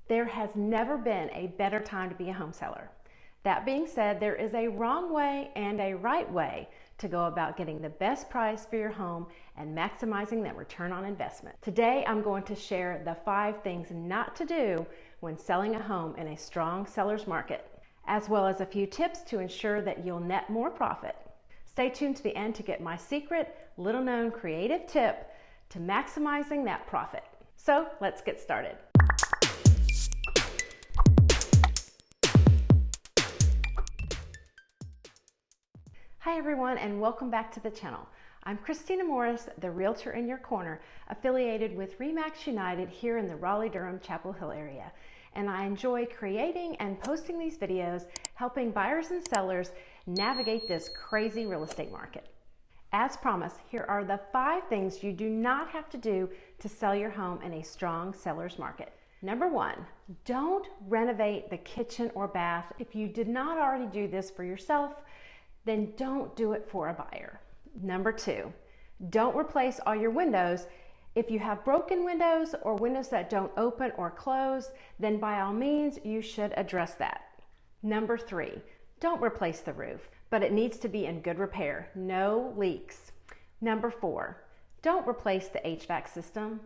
There has never been a better time to be a home seller. That being said, there is a wrong way and a right way to go about getting the best price for your home and maximizing that return on investment. Today, I'm going to share the 5 things not to do when selling a home in a strong seller's market, as well as a few tips to ensure that you'll net more profit. Stay tuned to the end to get my secret, little-known creative tip to maximizing that profit. So let's get started. Hi everyone, and welcome back to the channel. I'm Christina Morris, the realtor in your corner, affiliated with RE/MAX United here in the Raleigh, Durham, Chapel Hill area. And I enjoy creating and posting these videos, helping buyers and sellers navigate this crazy real estate market. As promised, here are the 5 things you do not have to do to sell your home in a strong seller's market. Number 1, don't renovate the kitchen or bath. If you did not already do this for yourself, then don't do it for a buyer. Number 2, don't replace all your windows. If you have broken windows or windows that don't open or close, then by all means, you should address that. Number 3, don't replace the roof, but it needs to be in good repair, no leaks. Number 4, don't replace the HVAC system.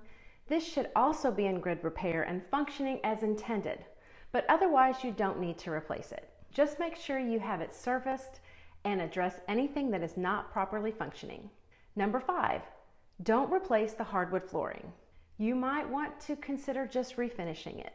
This should also be in good repair and functioning as intended, but otherwise you don't need to replace it. Just make sure you have it serviced and address anything that is not properly functioning. Number 5, don't replace the hardwood flooring. You might want to consider just refinishing it.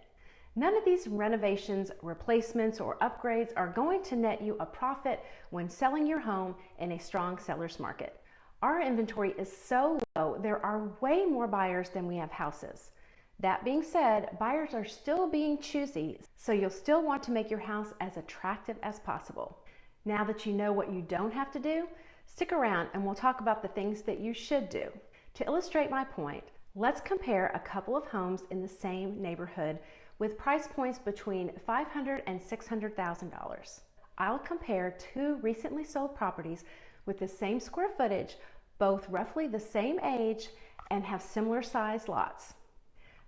None of these renovations, replacements, or upgrades are going to net you a profit when selling your home in a strong seller's market. Our inventory is so low, there are way more buyers than we have houses. That being said, buyers are still being choosy, so you'll still want to make your house as attractive as possible. Now that you know what you don't have to do, stick around and we'll talk about the things that you should do. To illustrate my point, let's compare a couple of homes in the same neighborhood with price points between $500,000 and $600,000. I'll compare 2 recently sold properties with the same square footage, both roughly the same age, and have similar sized lots.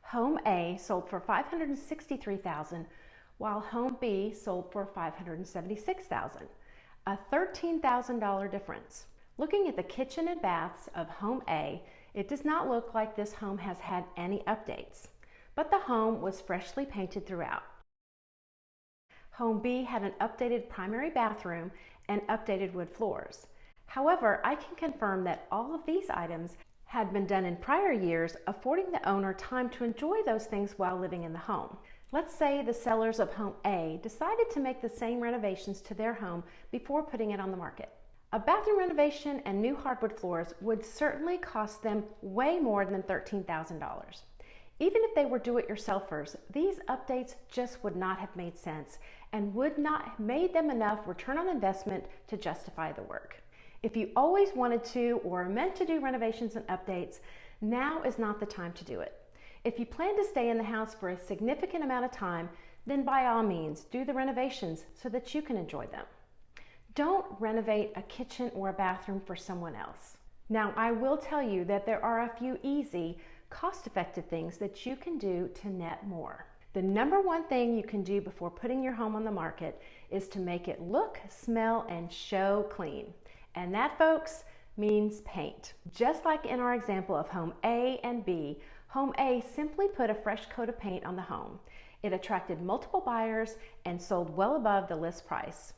Home A sold for $563,000, while Home B sold for $576,000. A $13,000 difference. Looking at the kitchen and baths of Home A, it does not look like this home has had any updates, but the home was freshly painted throughout. Home B had an updated primary bathroom and updated wood floors. However, I can confirm that all of these items had been done in prior years, affording the owner time to enjoy those things while living in the home. Let's say the sellers of Home A decided to make the same renovations to their home before putting it on the market. A bathroom renovation and new hardwood floors would certainly cost them way more than $13,000. Even if they were do-it-yourselfers, these updates just would not have made sense and would not have made them enough return on investment to justify the work. If you always wanted to or meant to do renovations and updates, now is not the time to do it. If you plan to stay in the house for a significant amount of time, then by all means, do the renovations so that you can enjoy them. Don't renovate a kitchen or a bathroom for someone else. Now, I will tell you that there are a few easy, cost-effective things that you can do to net more. The number 1 thing you can do before putting your home on the market is to make it look, smell, and show clean. And that, folks, means paint. Just like in our example of Home A and B, Home A simply put a fresh coat of paint on the home. It attracted multiple buyers and sold well above the list price.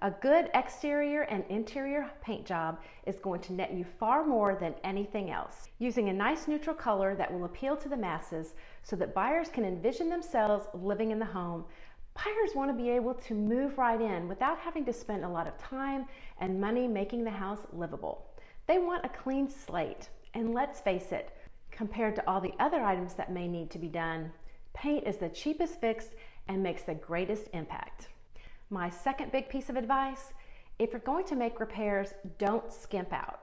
A good exterior and interior paint job is going to net you far more than anything else. Using a nice neutral color that will appeal to the masses so that buyers can envision themselves living in the home, buyers want to be able to move right in without having to spend a lot of time and money making the house livable. They want a clean slate, and let's face it, compared to all the other items that may need to be done, paint is the cheapest fix and makes the greatest impact. My second big piece of advice, if you're going to make repairs, don't skimp out.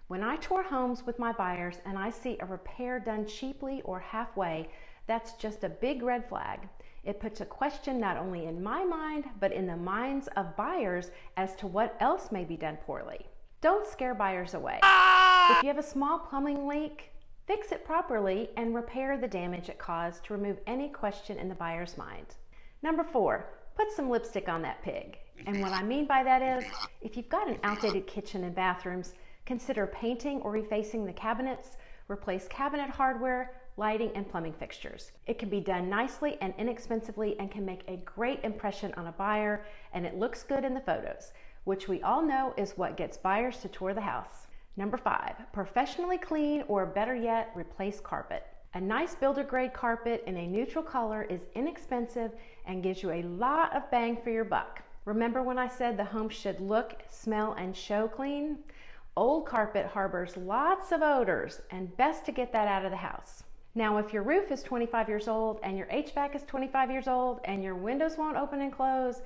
When I tour homes with my buyers and I see a repair done cheaply or halfway, that's just a big red flag. It puts a question not only in my mind, but in the minds of buyers as to what else may be done poorly. Don't scare buyers away. If you have a small plumbing leak, Fix it properly and repair the damage it caused to remove any question in the buyer's mind. Number 4, put some lipstick on that pig. And what I mean by that is, if you've got an outdated kitchen and bathrooms, consider painting or refacing the cabinets, replace cabinet hardware, lighting, and plumbing fixtures. It can be done nicely and inexpensively and can make a great impression on a buyer, and it looks good in the photos, which we all know is what gets buyers to tour the house. Number 5, professionally clean, or better yet, replace carpet. A nice builder grade carpet in a neutral color is inexpensive and gives you a lot of bang for your buck. Remember when I said the home should look, smell, and show clean? Old carpet harbors lots of odors, and best to get that out of the house. Now, if your roof is 25 years old and your HVAC is 25 years old and your windows won't open and close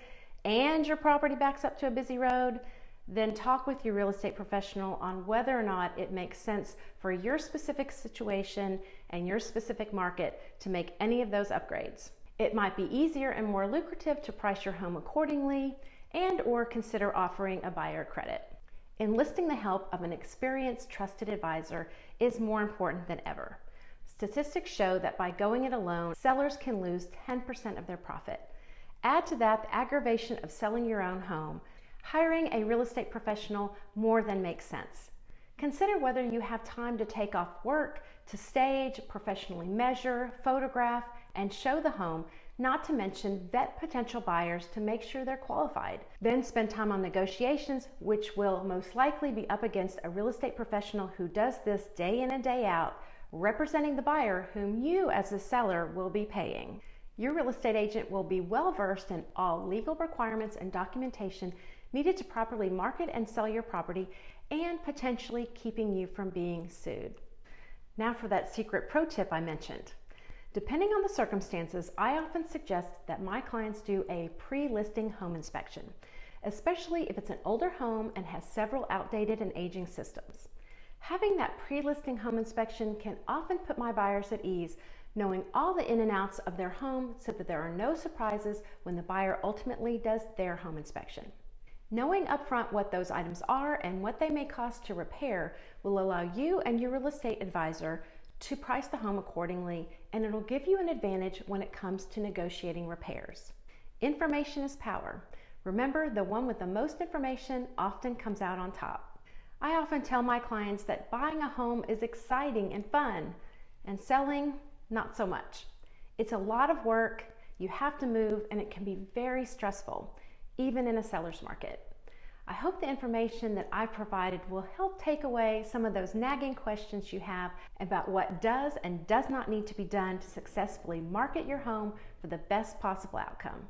and your property backs up to a busy road, then talk with your real estate professional on whether or not it makes sense for your specific situation and your specific market to make any of those upgrades. It might be easier and more lucrative to price your home accordingly and/or consider offering a buyer credit. Enlisting the help of an experienced, trusted advisor is more important than ever. Statistics show that by going it alone, sellers can lose 10% of their profit. Add to that the aggravation of selling your own home. Hiring a real estate professional more than makes sense. Consider whether you have time to take off work to stage, professionally measure, photograph, and show the home, not to mention vet potential buyers to make sure they're qualified. Then spend time on negotiations, which will most likely be up against a real estate professional who does this day in and day out, representing the buyer whom you as the seller will be paying. Your real estate agent will be well versed in all legal requirements and documentation needed to properly market and sell your property, and potentially keeping you from being sued. Now for that secret pro tip I mentioned. Depending on the circumstances, I often suggest that my clients do a pre-listing home inspection, especially if it's an older home and has several outdated and aging systems. Having that pre-listing home inspection can often put my buyers at ease, knowing all the in and outs of their home so that there are no surprises when the buyer ultimately does their home inspection. Knowing upfront what those items are and what they may cost to repair will allow you and your real estate advisor to price the home accordingly, and it'll give you an advantage when it comes to negotiating repairs. Information is power. Remember, the one with the most information often comes out on top. I often tell my clients that buying a home is exciting and fun, and selling, not so much. It's a lot of work, you have to move, and it can be very stressful, even in a seller's market. I hope the information that I've provided will help take away some of those nagging questions you have about what does and does not need to be done to successfully market your home for the best possible outcome.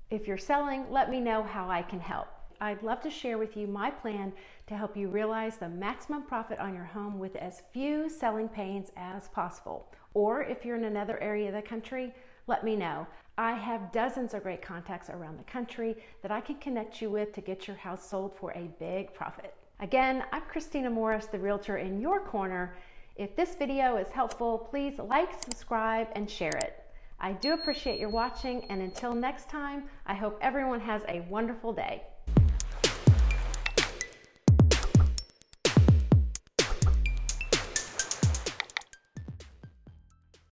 If you're selling, let me know how I can help. I'd love to share with you my plan to help you realize the maximum profit on your home with as few selling pains as possible. Or if you're in another area of the country, let me know. I have dozens of great contacts around the country that I can connect you with to get your house sold for a big profit. Again, I'm Christina Morris, the realtor in your corner. If this video is helpful, please like, subscribe, and share it. I do appreciate your watching, and until next time, I hope everyone has a wonderful day.